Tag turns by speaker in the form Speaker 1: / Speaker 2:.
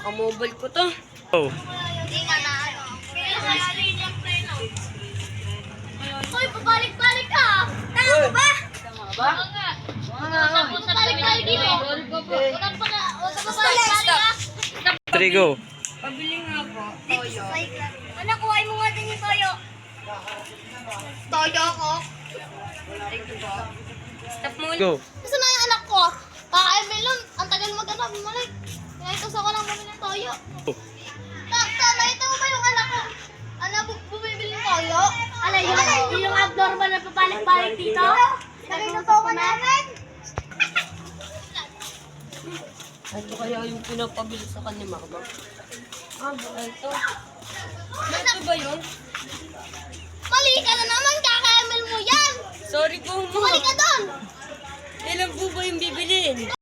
Speaker 1: Nakamobile ko to.
Speaker 2: Oh.
Speaker 3: Hindi nga na ano. Hoy, pabalik-balik ka! Tanga mo ba?
Speaker 1: Tama ba?
Speaker 3: Oo nga. Pabalik-balik dito. Huwag kang pabalik-balik ka.
Speaker 2: Trigo.
Speaker 1: Pabili nga po. Toyo.
Speaker 3: Ano, kuhain mo nga din yung toyo. Toyo ko.
Speaker 1: Stop mo.
Speaker 2: Go.
Speaker 3: Gusto na yung anak ko. Kaka-ML nun, ang tagal mag-anak, bumalik. Pinaitos ako lang bumili ng toyo. Nakita mo ba yung anak ko? Ano, bumibili ng toyo? Ano yun? Yung abnormal na papalik-balik dito? Nagluto ko namin.
Speaker 1: Ano kaya yung pinapabili sa kanya, Mama? Ito. Ito ba yun?
Speaker 3: Mali ka na naman, kaka-ML mo yan.
Speaker 1: Sorry po,
Speaker 3: Mali
Speaker 1: Ma.
Speaker 3: ka doon.
Speaker 1: Ilan po ba yung bibiliin?